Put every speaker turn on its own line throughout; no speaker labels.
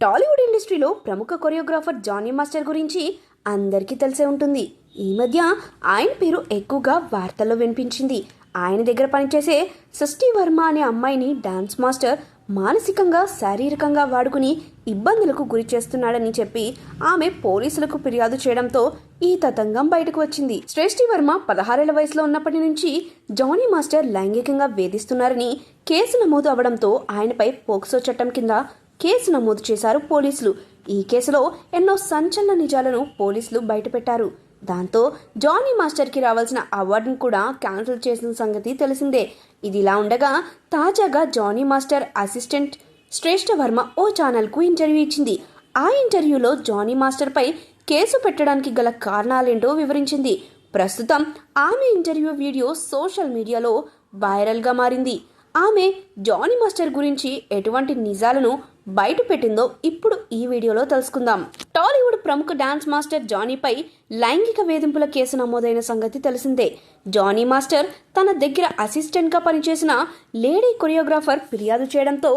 టాలీవుడ్ ఇండస్ట్రీలో ప్రముఖ choreographer Johnny master గురించి అందరికీ తెలిసే ఉంటుంది. ఈ మధ్య ఆయన పేరు ఎక్కువగా వార్తల్లో వినిపించింది. ఆయన దగ్గర పనిచేసే సృష్టి వర్మ అనే అమ్మాయిని డాన్స్ మాస్టర్ మానసికంగా శారీరకంగా వాడుకుని ఇబ్బందులకు గురి చేస్తున్నాడని చెప్పి ఆమె పోలీసులకు ఫిర్యాదు చేయడంతో ఈ తతంగం బయటకు వచ్చింది. సృష్టి వర్మ 16 ఏళ్ల వయసులో ఉన్నప్పటి నుంచి జానీ మాస్టర్ లైంగికంగా వేధిస్తున్నారని కేసు నమోదు అవడంతో ఆయనపై పోక్సో చట్టం కింద కేసు నమోదు చేశారు పోలీసులు. ఈ కేసులో ఎన్నో సంచలన నిజాలను పోలీసులు బయటపెట్టారు. దాంతో జానీ మాస్టర్కి రావాల్సిన అవార్డును కూడా క్యాన్సిల్ చేసిన సంగతి తెలిసిందే. ఇదిలా ఉండగా తాజాగా జానీ మాస్టర్ అసిస్టెంట్ శ్రేష్ఠ వర్మ ఓ ఛానల్కు ఇంటర్వ్యూ ఇచ్చింది. ఆ ఇంటర్వ్యూలో జానీ మాస్టర్పై కేసు పెట్టడానికి గల కారణాలేంటో వివరించింది. ప్రస్తుతం ఆమె ఇంటర్వ్యూ వీడియో సోషల్ మీడియాలో వైరల్గా మారింది. ఆమె జానీ మాస్టర్ గురించి ఎటువంటి నిజాలను బయట పెట్టిందో ఇప్పుడు ఈ వీడియోలో తెలుసుకుందాం. టాలీవుడ్ ప్రముఖ డాన్స్ మాస్టర్ జానీపై లైంగిక వేధింపుల కేసు నమోదైన సంగతి తెలిసిందే. జానీ మాస్టర్ తన దగ్గర అసిస్టెంట్గా పనిచేసిన లేడీ కొరియోగ్రాఫర్ ఫిర్యాదు చేయడంతో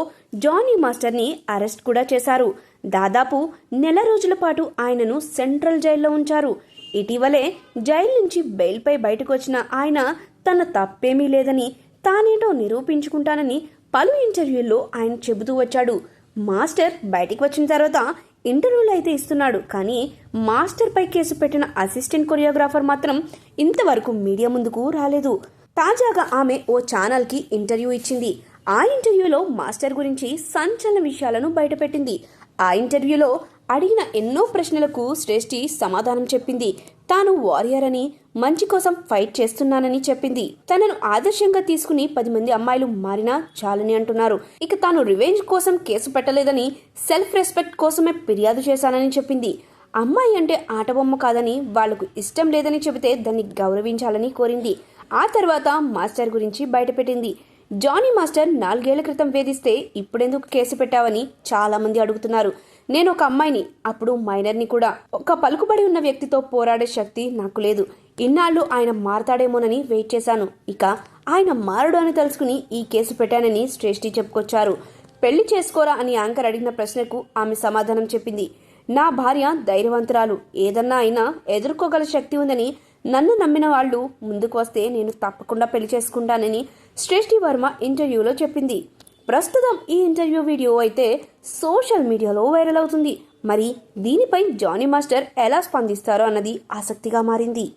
జానీ మాస్టర్ని అరెస్ట్ కూడా చేశారు. దాదాపు నెల రోజుల పాటు ఆయనను సెంట్రల్ జైల్లో ఉంచారు. ఇటీవలే జైలు నుంచి బెయిల్పై బయటకు వచ్చిన ఆయన తన తప్పేమీ లేదని, తానేంటో నిరూపించుకుంటానని పలు ఇంటర్వ్యూల్లో ఆయన చెబుతూ వచ్చాడు. మాస్టర్ బయటికి వచ్చిన తర్వాత ఇంటర్వ్యూలు అయితే ఇస్తున్నాడు, కానీ మాస్టర్ పై కేసు పెట్టిన అసిస్టెంట్ కొరియోగ్రాఫర్ మాత్రం ఇంతవరకు మీడియా ముందుకు రాలేదు. తాజాగా ఆమె ఓ ఛానల్కి ఇంటర్వ్యూ ఇచ్చింది. ఆ ఇంటర్వ్యూలో మాస్టర్ గురించి సంచలన విషయాలను బయటపెట్టింది. ఆ ఇంటర్వ్యూలో అడిగిన ఎన్నో ప్రశ్నలకు శ్రేష్ఠి సమాధానం చెప్పింది. తాను వారియర్ అని, మంచి కోసం ఫైట్ చేస్తున్నానని చెప్పింది. తనను ఆదర్శంగా తీసుకుని 10 మంది అమ్మాయిలు మారినా చాలని అంటున్నారు. ఇక తాను రివెంజ్ కోసం కేసు పెట్టలేదని, సెల్ఫ్ రెస్పెక్ట్ కోసమే ఫిర్యాదు చేశానని చెప్పింది. అమ్మాయి అంటే ఆటబొమ్మ కాదని, వాళ్లకు ఇష్టం లేదని చెబితే దాన్ని గౌరవించాలని కోరింది. ఆ తర్వాత మాస్టర్ గురించి బయటపెట్టింది. జానీ మాస్టర్ 4 ఏళ్ల క్రితం వేధిస్తే ఇప్పుడెందుకు కేసు పెట్టావని చాలా మంది అడుగుతున్నారు. నేను ఒక అమ్మాయిని, అప్పుడు మైనర్ని కూడా. ఒక పలుకుబడి ఉన్న వ్యక్తితో పోరాడే శక్తి నాకు లేదు. ఇన్నాళ్ళు ఆయన మారతాడేమోనని వెయిట్ చేశాను. ఇక ఆయన మారడు అని తెలుసుకుని ఈ కేసు పెట్టానని శ్రేష్ఠి చెప్పుకొచ్చారు. పెళ్లి చేసుకోరా అని యాంకర్ అడిగిన ప్రశ్నకు ఆమె సమాధానం చెప్పింది. నా భార్య ధైర్యవంతురాలు, ఏదన్నా అయినా ఎదుర్కోగల శక్తి ఉందని, నన్ను నమ్మిన వాళ్ళు ముందుకు వస్తే నేను తప్పకుండా పెళ్లి చేసుకుంటానని శ్రేష్ఠి వర్మ ఇంటర్వ్యూలో చెప్పింది. ప్రస్తుతం ఈ ఇంటర్వ్యూ వీడియో అయితే సోషల్ మీడియాలో వైరల్ అవుతుంది. మరి దీనిపై జానీ మాస్టర్ ఎలా స్పందిస్తారో అన్నది ఆసక్తిగా మారింది.